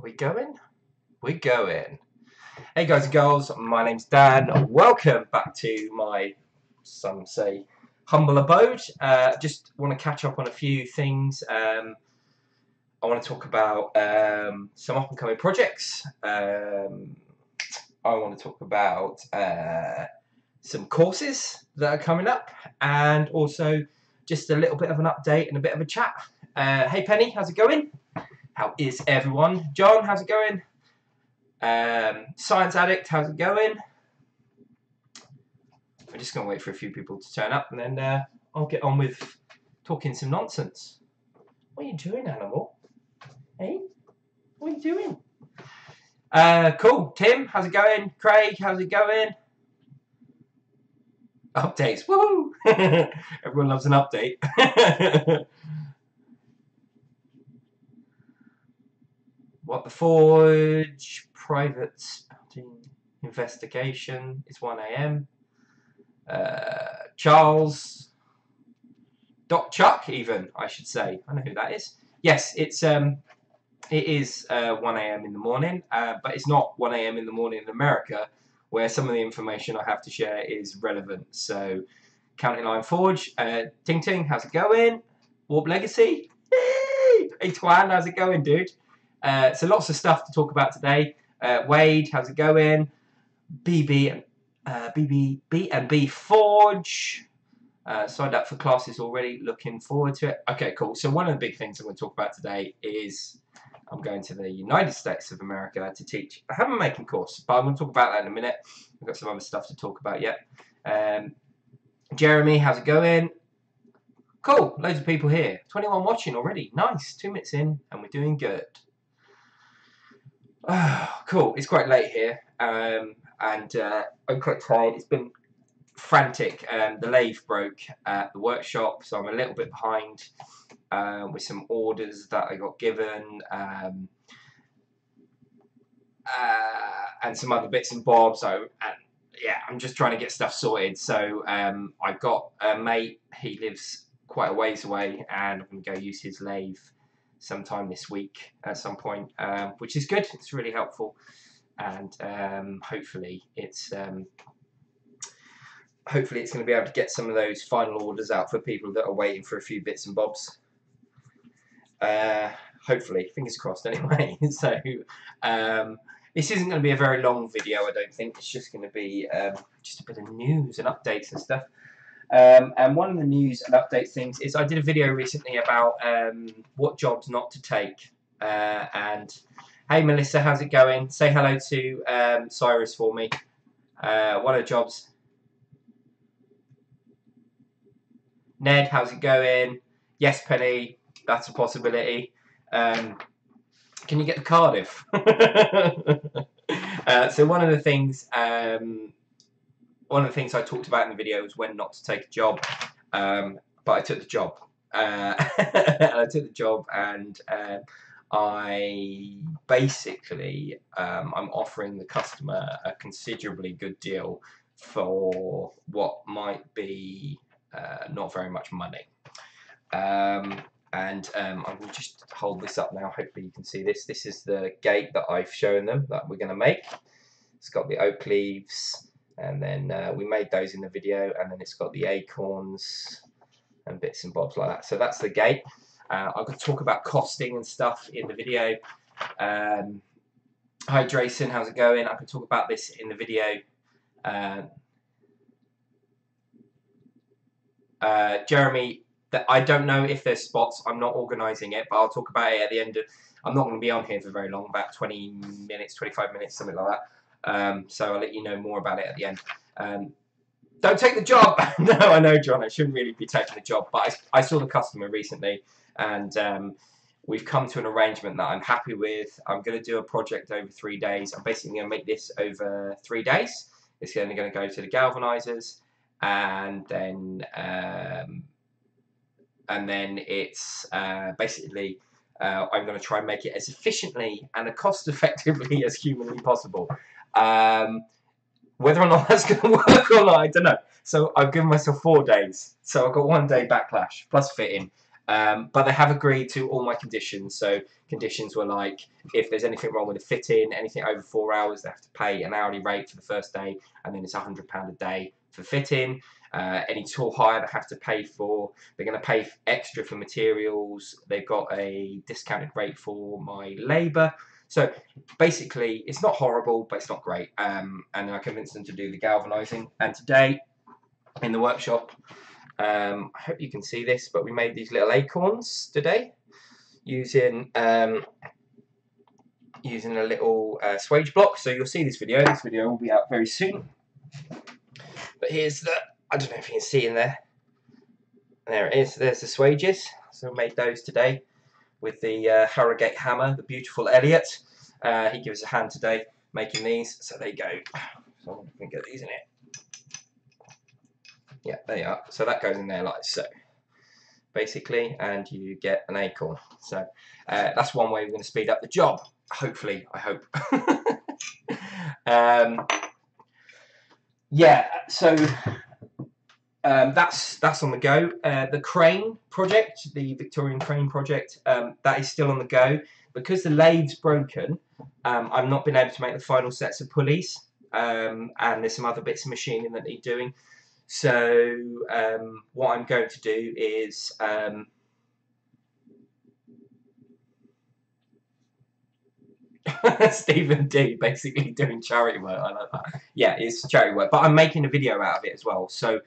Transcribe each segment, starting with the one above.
We going? We're going. Hey guys and girls, my name's Dan. Welcome back to my, some say, humble abode. Just want to catch up on a few things. I want to talk about some up and coming projects. I want to talk about some courses that are coming up, and also just a little bit of an update and a bit of a chat. Hey Penny, how's it going? How is everyone? John, how's it going? Science Addict, how's it going? We're just going to wait for a few people to turn up, and then I'll get on with talking some nonsense. What are you doing, animal? Hey? What are you doing? Cool. Tim, how's it going? Craig, how's it going? Updates. Woohoo! Everyone loves an update. What the Forge? Private investigation. It's 1 AM. Charles. Doc Chuck, even, I should say. I know who that is. Yes, it is 1 AM in the morning, but it's not 1 AM in the morning in America, where some of the information I have to share is relevant. So, County Line Forge, Ting Ting, how's it going? Warp Legacy, hey Twan, how's it going, dude? So lots of stuff to talk about today. Wade, how's it going? BB and B Forge. Signed up for classes already, looking forward to it. Okay, cool. So one of the big things I'm going to talk about today is I'm going to the United States of America to teach a hammer making course, but I'm going to talk about that in a minute. We've got some other stuff to talk about yet. Jeremy, how's it going? Cool, loads of people here. 21 watching already. Nice, 2 minutes in, and we're doing good. Cool, it's quite late here, and I'm quite tired. It's been frantic. The lathe broke at the workshop, so I'm a little bit behind with some orders that I got given, and some other bits and bobs. Yeah, I'm just trying to get stuff sorted. So I've got a mate. He lives quite a ways away, and I'm going to go use his lathe sometime this week at some point, which is good. It's really helpful, and hopefully it's going to be able to get some of those final orders out for people that are waiting for a few bits and bobs. Hopefully, fingers crossed anyway. So this isn't going to be a very long video, I don't think. It's just going to be just a bit of news and updates and stuff. And one of the news and update things is I did a video recently about what jobs not to take. And hey Melissa, how's it going? Say hello to Cyrus for me. What are jobs? Ned, how's it going? Yes, Penny, that's a possibility. Can you get to Cardiff? So one of the things I talked about in the video was when not to take a job, but I took the job. I took the job, and I basically I'm offering the customer a considerably good deal for what might be not very much money. I will just hold this up now. Hopefully you can see this. This is the gate that I've shown them that we're going to make. It's got the oak leaves, and then we made those in the video, and then it's got the acorns and bits and bobs like that. So that's the gate. I'm going to talk about costing and stuff in the video. Hi Drayson, how's it going? I can talk about this in the video. Jeremy, that I don't know if there's spots. I'm not organising it, but I'll talk about it at the end of. I'm not going to be on here for very long, about 20 minutes, 25 minutes, something like that. So I'll let you know more about it at the end. Don't take the job. No, I know, John. I shouldn't really be taking the job, but I saw the customer recently, and we've come to an arrangement that I'm happy with. I'm going to do a project over 3 days. I'm basically going to make this over 3 days. It's only going to go to the galvanizers, and then it's basically I'm going to try and make it as efficiently and as cost effectively as humanly possible. Whether or not that's going to work or not, I don't know. So I've given myself 4 days. So I've got 1 day backlash plus fitting, But they have agreed to all my conditions. So conditions were like, if there's anything wrong with the fitting, anything over 4 hours, they have to pay an hourly rate for the first day, and then it's £100 a day for fitting. Any tool hire they have to pay for. They're going to pay extra for materials. They've got a discounted rate for my labour. So basically, it's not horrible, but it's not great. And I convinced them to do the galvanising. And today, in the workshop, I hope you can see this, but we made these little acorns today using using a little swage block. So you'll see this video. This video will be out very soon. But here's the, I don't know if you can see in there. There it is. There's the swages. So we made those today with the Harrogate hammer, the beautiful Elliot. He gives us a hand today making these. So there you go. So I'm going to get these in it. Yeah, there you are. So that goes in there like so, basically, and you get an acorn. So that's one way we're going to speed up the job. Hopefully, I hope. Yeah, so that's on the go. The crane project, the Victorian crane project, that is still on the go. Because the lathe's broken, I've not been able to make the final sets of pulleys, and there's some other bits of machining that need doing. So what I'm going to do is Stephen D basically doing charity work. I like that. Yeah, it's charity work, but I'm making a video out of it as well. So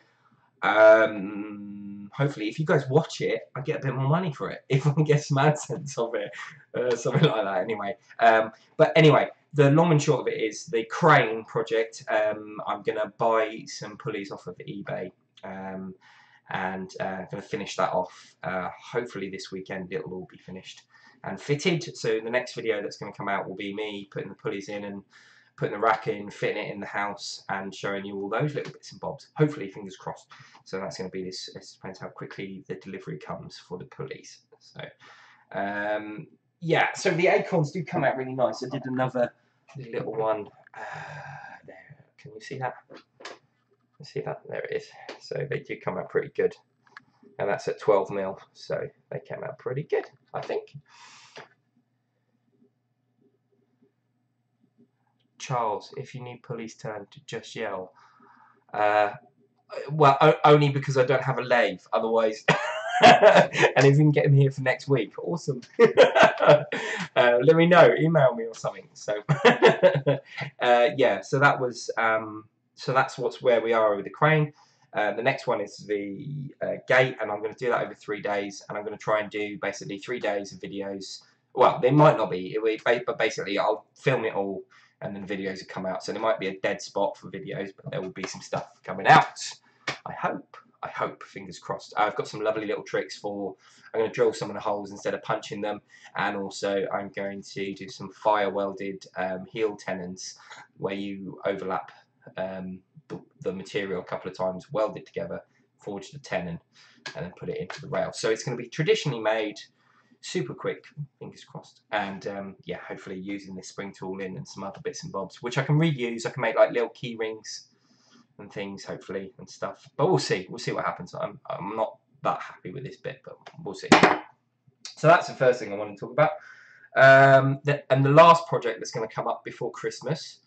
hopefully, if you guys watch it, I get a bit more money for it. If I can get some AdSense of it, something like that. Anyway, but anyway, the long and short of it is the crane project. I'm gonna buy some pulleys off of eBay. And going to finish that off. Hopefully this weekend it'll all be finished and fitted. So the next video that's going to come out will be me putting the pulleys in and putting the rack in, fitting it in the house, and showing you all those little bits and bobs. Hopefully, fingers crossed. So that's going to be this. It depends how quickly the delivery comes for the pulleys. So yeah. So the acorns do come out really nice. I did another little one there. Can you see that? See that? There it is. So they do come out pretty good. And that's at 12mm. So they came out pretty good, I think. Charles, if you need pulleys turned, just yell. Well, only because I don't have a lathe. Otherwise... and if you can get them here for next week, awesome. Let me know. Email me or something. So yeah, so that was... so that's where we are with the crane. The next one is the gate, and I'm going to do that over 3 days, and I'm going to try and do basically 3 days of videos. Well, they might not be, but basically I'll film it all, and then videos will come out. So there might be a dead spot for videos, but there will be some stuff coming out. I hope, fingers crossed. I've got some lovely little tricks for, I'm going to drill some of the holes instead of punching them, and also I'm going to do some fire welded heel tenons where you overlap the material a couple of times, weld it together, forge the tenon, and then put it into the rail. So it's going to be traditionally made, super quick, fingers crossed. And yeah, hopefully using this spring tool in and some other bits and bobs, which I can reuse. I can make like little key rings and things, hopefully, and stuff. But we'll see. We'll see what happens. I'm not that happy with this bit, but we'll see. So that's the first thing I want to talk about. And the last project that's going to come up before Christmas,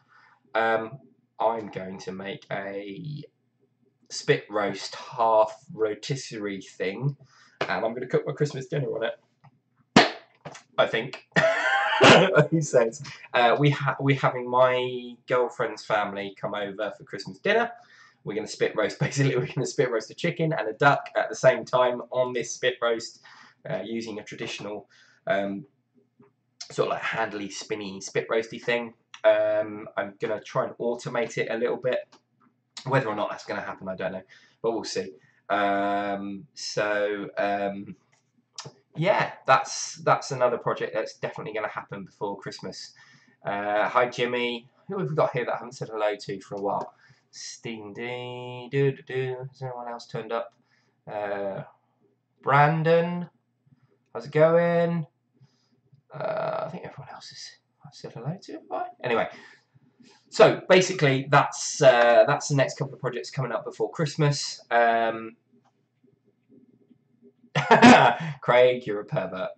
I'm going to make a spit roast half rotisserie thing, and I'm going to cook my Christmas dinner on it, I think. He says we're having my girlfriend's family come over for Christmas dinner. We're going to spit roast, basically we're going to spit roast a chicken and a duck at the same time on this spit roast, using a traditional sort of like handly, spinny, spit roasty thing. I'm going to try and automate it a little bit. Whether or not that's going to happen, I don't know, but we'll see. Yeah, that's another project that's definitely going to happen before Christmas. Hi Jimmy, who have we got here that I haven't said hello to for a while? Steen D, Has anyone else turned up? Brandon, how's it going? I think everyone else I've said hello to. Bye. Anyway, so basically that's the next couple of projects coming up before Christmas. Craig, you're a pervert.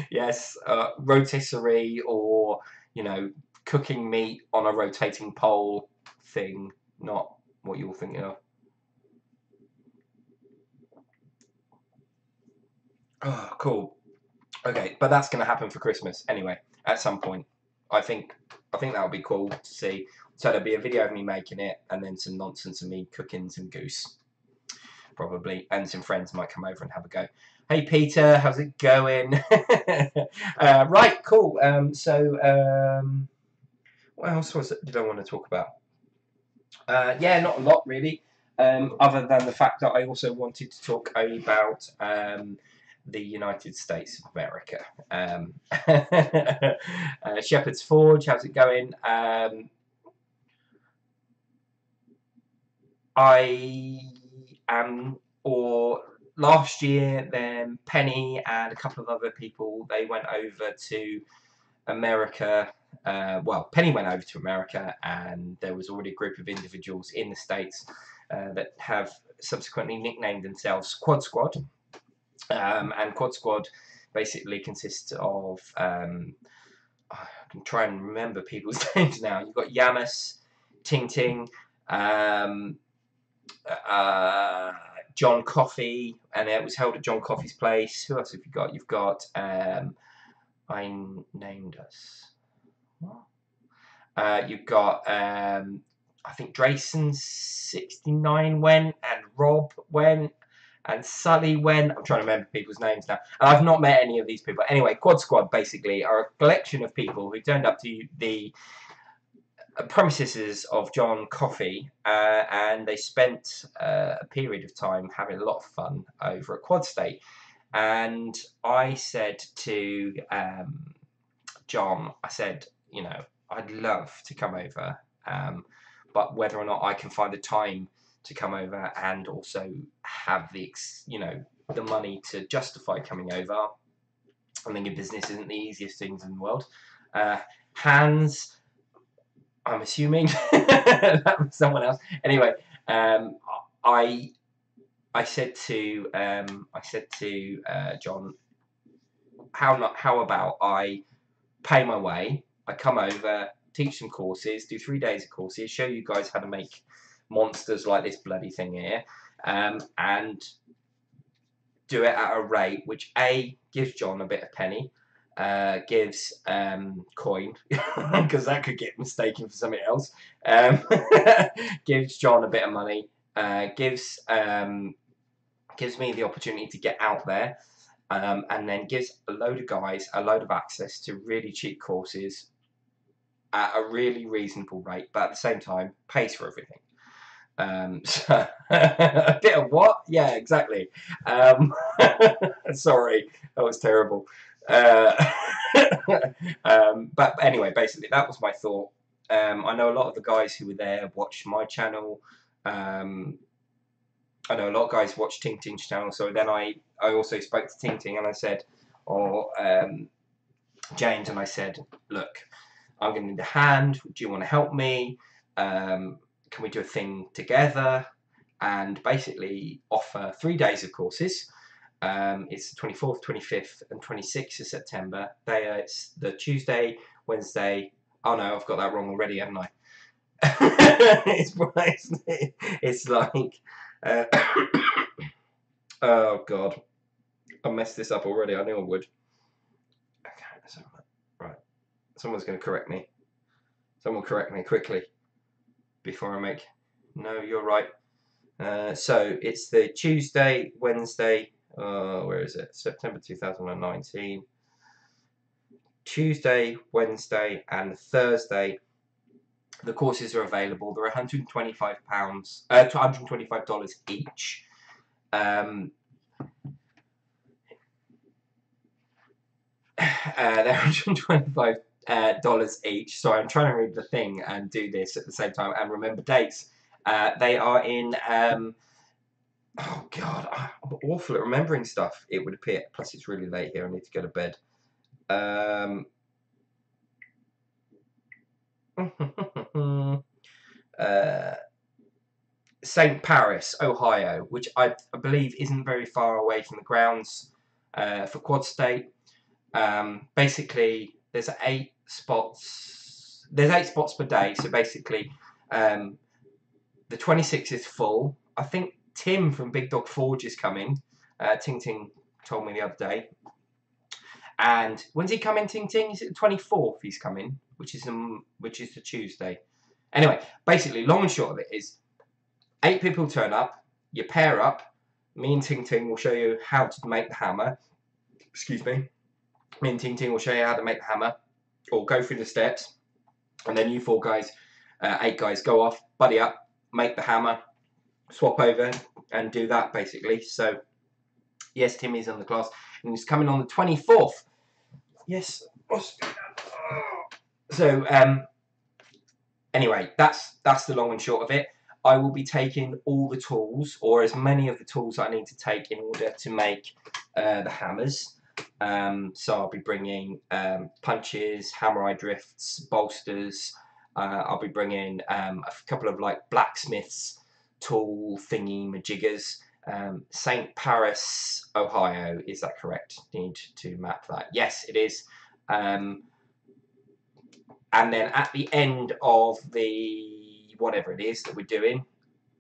Yes, rotisserie, or, you know, cooking meat on a rotating pole thing, not what you're thinking of. Oh, cool. Okay, but that's going to happen for Christmas anyway, at some point. I think I think that would be cool to see. So there'll be a video of me making it, and then some nonsense of me cooking some goose, probably, and some friends might come over and have a go. Hey Peter, how's it going? Right, cool. What else did I want to talk about? Yeah, not a lot really, other than the fact that I also wanted to talk about the United States of America. Shepherd's Forge, how's it going? I am, or last year, then Penny and a couple of other people, they went over to America. Well, Penny went over to America, and there was already a group of individuals in the States that have subsequently nicknamed themselves Quad Squad. And Quad Squad basically consists of, I can try and remember people's names now. You've got Yamas, Ting, um, uh, John Coffey, and it was held at John Coffey's place. Who else have you got? You've got, I named us. What? You've got, I think Drayson69 went, and Rob went, and Sully went. I'm trying to remember people's names now. And I've not met any of these people. Anyway, Quad Squad basically are a collection of people who turned up to the premises of John Coffey, and they spent a period of time having a lot of fun over at Quad State. And I said to John, I said, you know, I'd love to come over, but whether or not I can find the time to come over and also have the, you know, the money to justify coming over. I think business isn't the easiest things in the world. Hans, I'm assuming that was someone else. Anyway, I said to John, how about I pay my way, I come over, teach some courses, do 3 days of courses, show you guys how to make monsters like this bloody thing here, and do it at a rate which A, gives John a bit of penny, gives coin, because that could get mistaken for something else, gives John a bit of money, gives me the opportunity to get out there, and then gives a load of guys a load of access to really cheap courses at a really reasonable rate, but at the same time pays for everything. So a bit of what? Yeah, exactly. Sorry, that was terrible. But anyway, basically that was my thought. I know a lot of the guys who were there watched my channel. I know a lot of guys watch Ting's channel, so then I also spoke to Ting and I said, or James, and I said, look, I'm going to need a hand. Do you want to help me? Can we do a thing together? And basically offer 3 days of courses. It's the 24th, 25th, and 26th of September. It's the Tuesday, Wednesday. Oh no, I've got that wrong already, haven't I? it's like, oh god, I messed this up already. I knew I would. Okay, so, right. Someone's going to correct me. Someone correct me quickly before I make. No, you're right. So it's the Tuesday, Wednesday. Where is it? September 2019. Tuesday, Wednesday, and Thursday. The courses are available. They're £125, $125 each. They're $125 each. So I'm trying to read the thing and do this at the same time and remember dates. They are in. Oh God, I'm awful at remembering stuff. It would appear. Plus, it's really late here. I need to go to bed. St. Paris, Ohio, which I believe isn't very far away from the grounds for Quad State. Basically, there's 8 spots. There's 8 spots per day, so basically, the 26th is full. I think Tim from Big Dog Forge is coming. Ting told me the other day. And when's he coming, Ting? Is it the 24th he's coming, which is the Tuesday. Anyway, basically, long and short of it is 8 people turn up, you pair up, me and Ting will show you how to make the hammer. Excuse me. Me and Ting will show you how to make the hammer, or go through the steps, and then you 4 guys, 8 guys go off, buddy up, make the hammer, swap over, and do that basically. So, yes, Timmy's on the class, and he's coming on the 24th. Yes. So, anyway, that's the long and short of it. I will be taking all the tools, or as many of the tools I need to take in order to make the hammers. So I'll be bringing punches, hammer eye drifts, bolsters. I'll be bringing a couple of like blacksmiths tool thingy majiggers. St. Paris, Ohio, is that correct? Need to map that. Yes, it is. And then at the end of the whatever it is that we're doing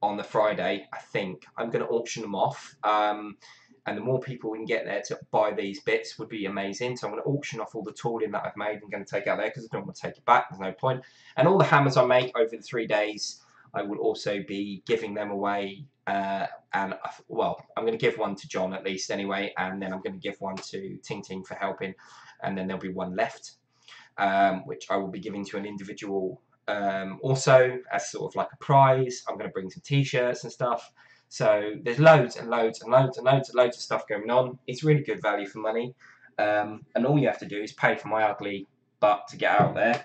on the Friday, I think I'm going to auction them off. And the more people we can get there to buy these bits would be amazing. So I'm going to auction off all the tooling that I've made. I'm going to take out there because I don't want to take it back. There's no point. And all the hammers I make over the 3 days, I will also be giving them away. Well, I'm going to give one to John at least anyway. And then I'm going to give one to Ting for helping. And then there'll be one left, which I will be giving to an individual also as sort of like a prize. I'm going to bring some t-shirts and stuff. So there's loads and loads and loads and loads and loads of stuff going on. It's really good value for money. And all you have to do is pay for my ugly butt to get out there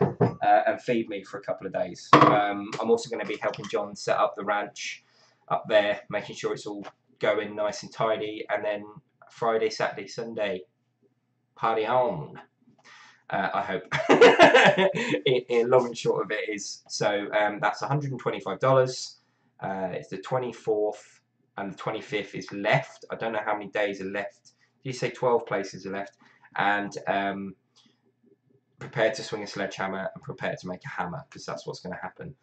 and feed me for a couple of days. I'm also going to be helping John set up the ranch up there, making sure it's all going nice and tidy. And then Friday, Saturday, Sunday, party on. I hope. in long and short of it is, so that's $125. It's the 24th and the 25th is left. I don't know how many days are left. Did you say 12 places are left? And prepare to swing a sledgehammer and prepare to make a hammer, because that's what's going to happen.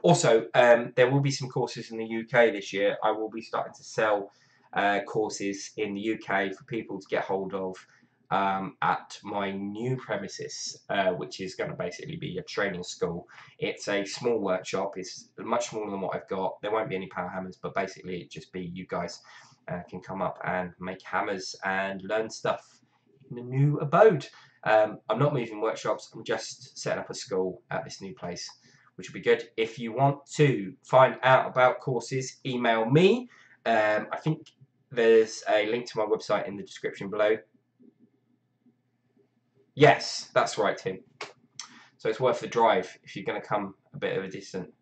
Also, there will be some courses in the UK this year. I will be starting to sell courses in the UK for people to get hold of at my new premises, which is going to basically be a training school. It's a small workshop. It's much smaller than what I've got. There won't be any power hammers, but basically it just be you guys can come up and make hammers and learn stuff in a new abode. I'm not moving workshops. I'm just setting up a school at this new place, which will be good. If you want to find out about courses, email me. I think there's a link to my website in the description below. Yes, that's right, Tim. So it's worth the drive if you're going to come a bit of a distance.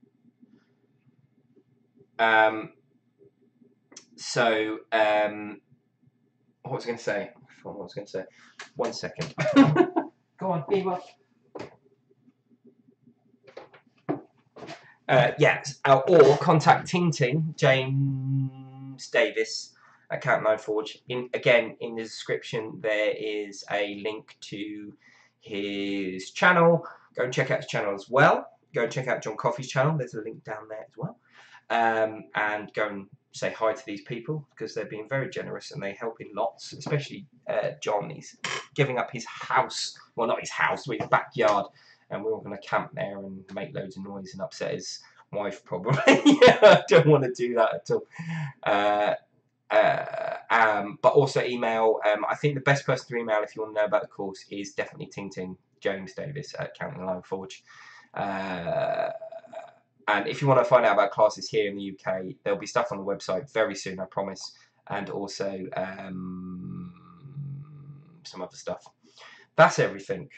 What was I going to say? I forgot what I was going to say. 1 second. Go on, Eva. Yes, or contact Ting, James Davis, at Count 9 Forge. Again, in the description, there is a link to his channel. Go and check out his channel as well. Go and check out John Coffey's channel. There's a link down there as well. And go and say hi to these people, because they're being very generous and they help in lots, especially John. He's giving up his house. Well, not his house, but his backyard. And we're all going to camp there and make loads of noise and upset his wife, probably. I don't want to do that at all. But also email. I think the best person to email if you want to know about the course is definitely Ting, James Davis at Counting Line Forge. And if you want to find out about classes here in the UK, there'll be stuff on the website very soon, I promise. And also some other stuff. That's everything.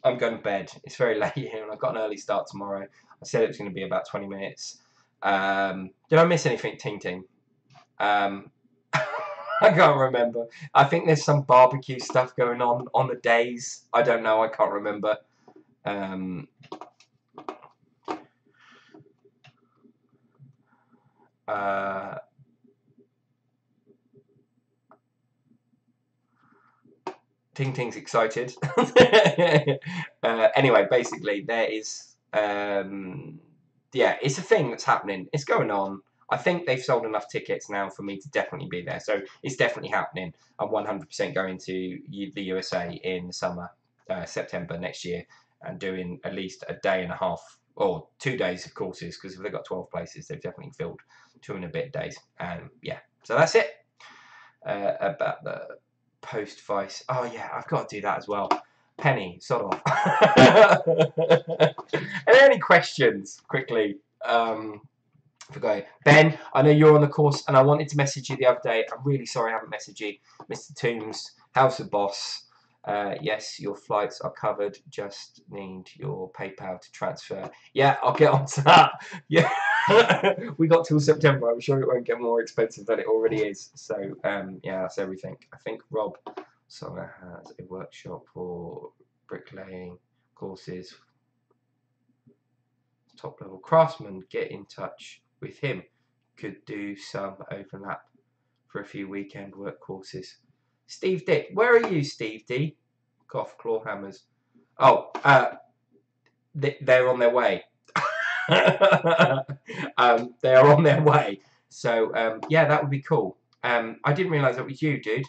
I'm going to bed. It's very late here and I've got an early start tomorrow. I said it was going to be about 20 minutes. Did I miss anything, Ting? I can't remember. I think there's some barbecue stuff going on the days. I don't know. I can't remember. Ting Ting's excited. Anyway, basically, there is, yeah, it's a thing that's happening. It's going on. I think they've sold enough tickets now for me to definitely be there. So it's definitely happening. I'm 100% going to the USA in the summer, September next year, and doing at least a day and a half, or 2 days of courses, because if they've got 12 places, they've definitely filled 2 and a bit days. Yeah, so that's it about the post Vice. Oh yeah, I've got to do that as well. Penny, sod off. Are there any questions quickly? For going, Ben, I know you're on the course, and I wanted to message you the other day. I'm really sorry I haven't messaged you, Mr. Toombs, House of Boss. Yes, your flights are covered. Just need your PayPal to transfer. Yeah, I'll get on to that. Yeah, we got till September. I'm sure it won't get more expensive than it already is. So, yeah, that's everything. I think Rob Summer has a workshop for bricklaying courses. Top level craftsmen, get in touch with him. Could do some overlap for a few weekend work courses. Steve D, where are you, Steve D? Cough, claw hammers. Oh, they're on their way. They are on their way. So yeah, that would be cool. I didn't realise that was you, dude.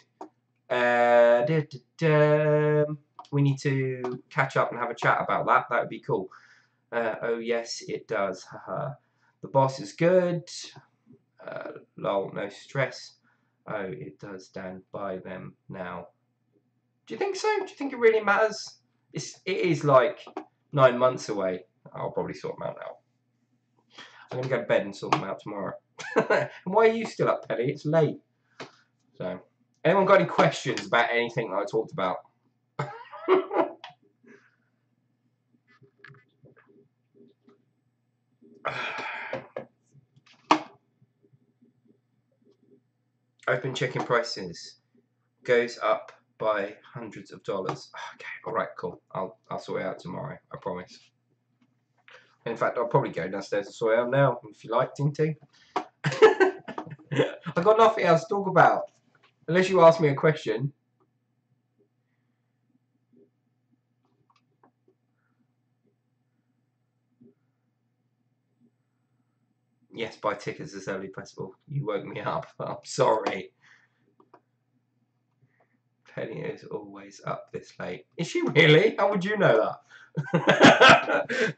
We need to catch up and have a chat about that. That would be cool. Oh yes, it does. The boss is good. Lol, no stress. Oh, it does, Dan. Buy them now. Do you think so? Do you think it really matters? It is like 9 months away. I'll probably sort them out now. I'm going to go to bed and sort them out tomorrow. And why are you still up, Pelly? It's late. So, anyone got any questions about anything that I talked about? Open checking prices goes up by hundreds of dollars. Okay, all right, cool. I'll sort it out tomorrow. I promise. In fact, I'll probably go downstairs and sort it out now, if you like, Ting Ting. I've got nothing else to talk about, unless you ask me a question. Yes, buy tickets as early as possible. You woke me up. I'm sorry. Penny is always up this late. Is she really? How would you know that?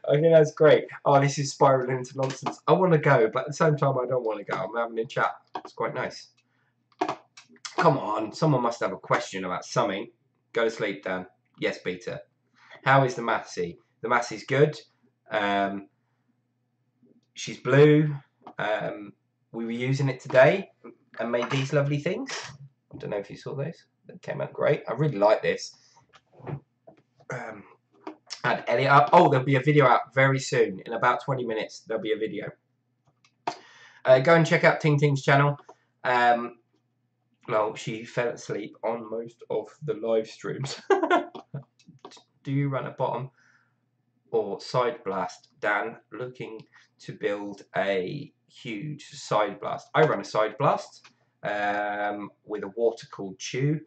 I think that's great. Oh, this is spiraling into nonsense. I want to go, but at the same time, I don't want to go. I'm having a chat. It's quite nice. Come on, someone must have a question about something. Go to sleep, Dan. Yes, Peter. How is the Massey? The Massey's good. She's blue. We were using it today and made these lovely things. I don't know if you saw those. They came out great. I really like this. Add Elliot up. Oh, there'll be a video out very soon. In about 20 minutes, there'll be a video. Go and check out Ting Ting's channel. Well, she fell asleep on most of the live streams. Do you run a bottom or side blast? Dan, looking to build a huge side blast. I run a side blast with a water-cooled tube.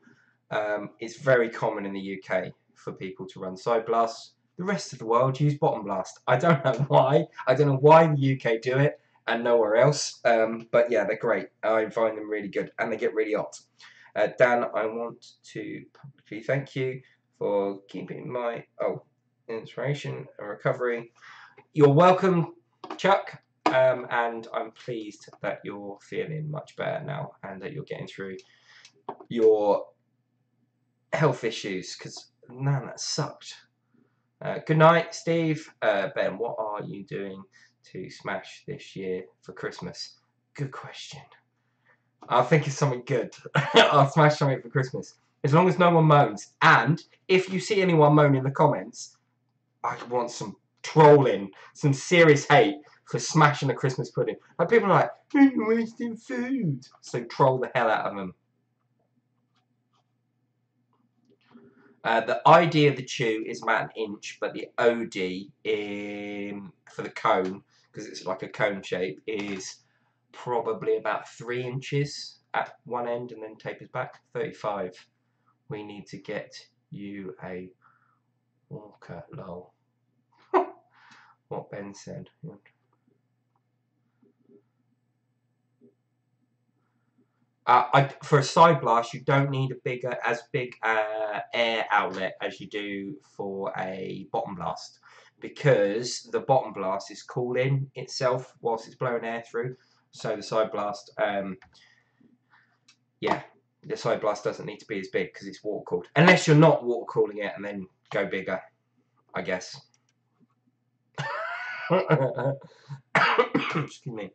It's very common in the UK for people to run side blasts. The rest of the world use bottom blast. I don't know why. I don't know why the UK do it and nowhere else. But yeah, they're great. I find them really good and they get really hot. Dan, I want to publicly thank you for keeping my inspiration and recovery. You're welcome, Chuck. And I'm pleased that you're feeling much better now and that you're getting through your health issues, because man, that sucked. Good night, Steve. Ben, what are you doing to smash this year for Christmas? Good question. I'll think of something good. I'll smash something for Christmas, as long as no one moans. And if you see anyone moan in the comments, I want some trolling, some serious hate for smashing a Christmas pudding. Like, people are like, you're wasting food. So troll the hell out of them. The ID of the chew is about an inch, but the OD for the cone, because it's like a cone shape, is probably about 3 inches at one end and then tapers back. 35. We need to get you a walker, lol. What Ben said. For a side blast, you don't need as big air outlet as you do for a bottom blast, because the bottom blast is cooling itself whilst it's blowing air through. So the side blast, yeah, the side blast doesn't need to be as big because it's water cooled. Unless you're not water cooling it, and then go bigger, I guess. Excuse me.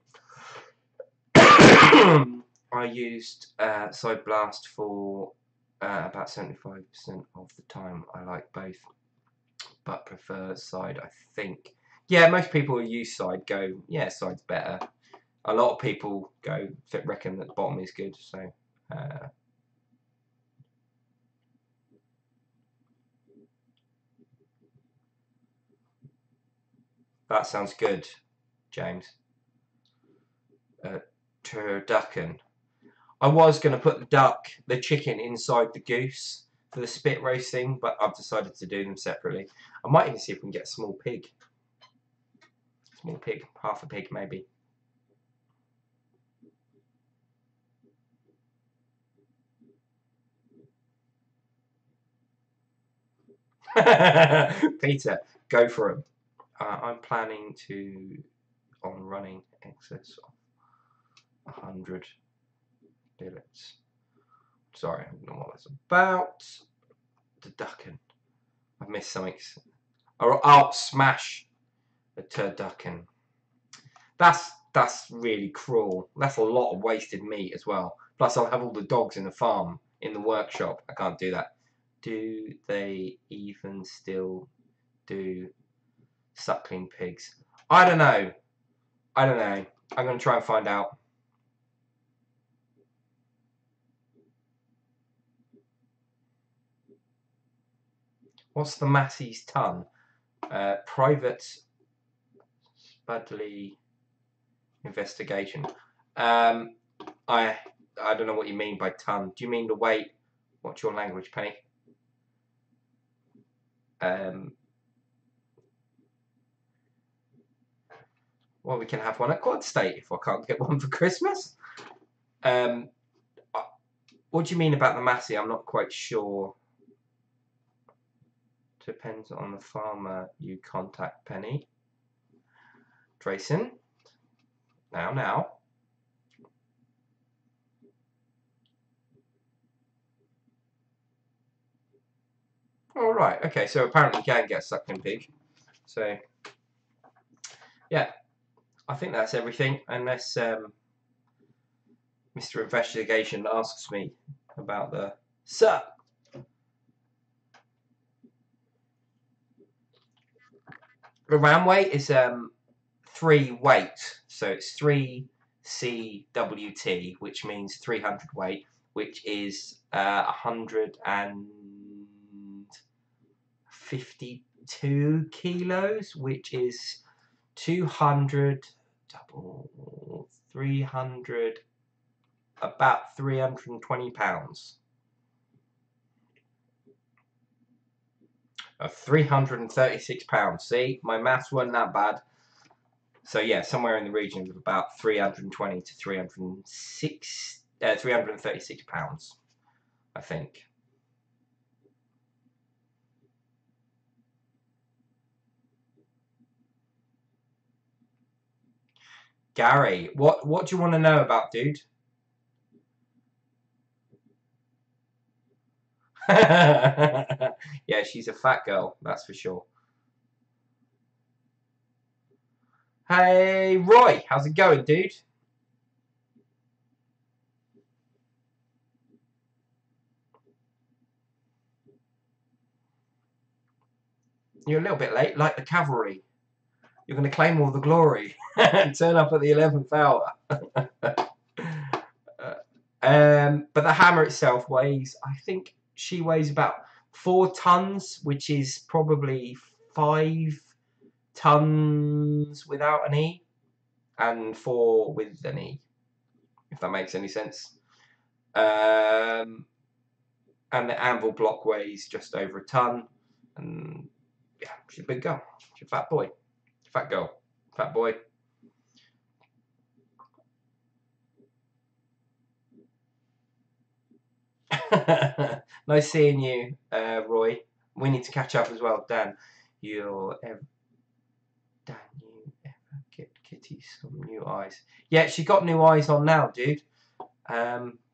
I used side blast for about 75% of the time. I like both, but prefer side, I think. Yeah, most people who use side go, yeah, side's better. A lot of people reckon that the bottom is good, so... that sounds good, James. Turducken. I was going to put the chicken inside the goose for the spit roasting, but I've decided to do them separately. I might even see if we can get a small pig. Small pig, half a pig maybe. Peter, go for him. I'm planning on running excess of 100 billets. Sorry, I don't know what that's about. The ducking. I've missed something. Oh, smash the turducken. That's really cruel. That's a lot of wasted meat as well. Plus, I'll have all the dogs in the farm, in the workshop. I can't do that. Do they even still do suckling pigs? I don't know. I'm going to try and find out. What's the Massey's ton? Private Spudley investigation. I don't know what you mean by ton. Do you mean the weight? What's your language, Penny? Well, we can have one at Quad State if I can't get one for Christmas. What do you mean about the Massey? I'm not quite sure. Depends on the farmer you contact, Penny. Drayson. Now. All right. Okay. So apparently you can get a suckling pig. So yeah, I think that's everything. Unless Mr. Investigation asks me about the suck. The round weight is 3 weight, so it's 3 CWT, which means 300 weight, which is 152 kilos, which is 200 double 300, about 320 pounds. 336 pounds. See, my maths weren't that bad. So yeah, somewhere in the region of about 320 to 336 pounds, I think. Gary, what do you want to know about, dude? Yeah, she's a fat girl, that's for sure. Hey, Roy, how's it going, dude? You're a little bit late, like the cavalry. You're going to claim all the glory and turn up at the 11th hour. But the hammer itself weighs, I think she weighs about 4 tons, which is probably 5 tons without an E, and 4 with an E, if that makes any sense. And the anvil block weighs just over a ton. And yeah, she's a big girl. She's a fat boy. Fat girl. Fat boy. Nice seeing you, Roy. We need to catch up as well, Dan. You ever get Kitty some new eyes? Yeah, she got new eyes on now, dude.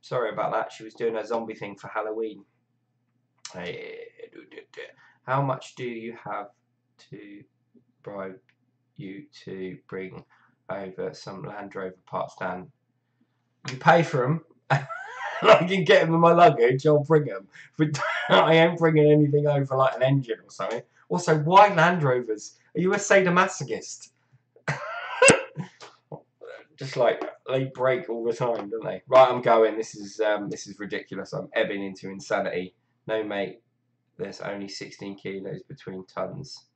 Sorry about that. She was doing a zombie thing for Halloween. How much do you have to bribe you to bring over some Land Rover parts, Dan? You pay for them. I can get them in my luggage, I'll bring them. But I ain't bringing anything over like an engine or something. Also, why Land Rovers? Are you a sadomasochist? Just like, they break all the time, don't they? Right, I'm going. This is ridiculous. I'm ebbing into insanity. No, mate. There's only 16 kilos between tons.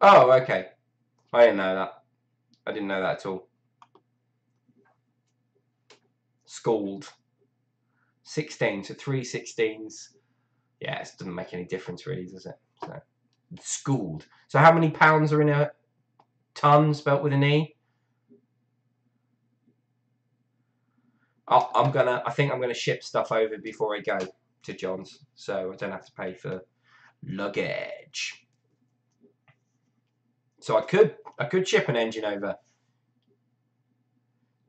Oh, okay. I didn't know that. I didn't know that at all. Schooled. 16, so 3 16s. Yeah, it doesn't make any difference really, does it? So, schooled. So how many pounds are in a ton spelt with an E? I think I'm gonna ship stuff over before I go to John's, so I don't have to pay for luggage. So I could ship an engine over.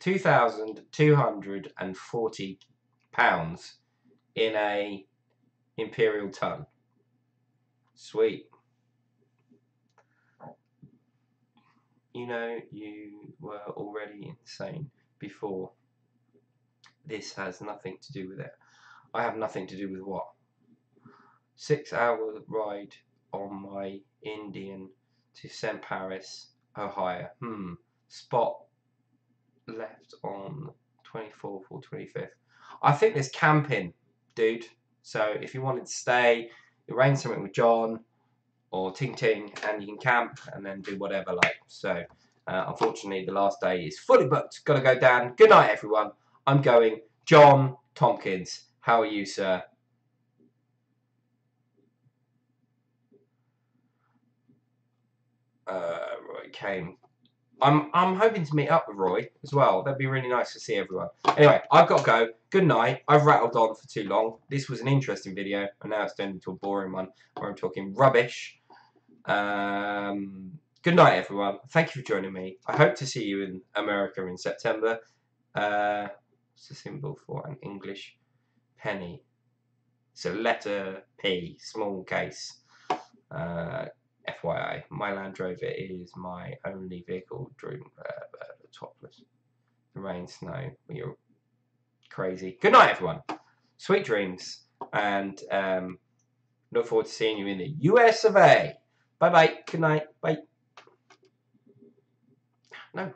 £2,240 in a imperial ton. Sweet. You know, you were already insane before. This has nothing to do with it. I have nothing to do with what? 6-hour ride on my Indian to St. Paris, Ohio. Spot left on 24th or 25th. I think there's camping, dude. So if you wanted to stay, arrange something with John or Ting Ting, and you can camp and then do whatever like. So unfortunately, the last day is fully booked. Gotta go down. Good night, everyone. I'm going. John Tompkins, how are you, sir? Roy Kane. I'm hoping to meet up with Roy as well. That'd be really nice to see everyone. Anyway, I've got to go. Good night. I've rattled on for too long. This was an interesting video, and now it's turned into a boring one where I'm talking rubbish. Good night, everyone. Thank you for joining me. I hope to see you in America in September. What's the symbol for an English penny? It's a letter P, small case. FYI, my Land Rover is my only vehicle during topless. The rain, snow, you're crazy. Good night, everyone. Sweet dreams, and look forward to seeing you in the US of A. Bye bye. Good night. Bye. No.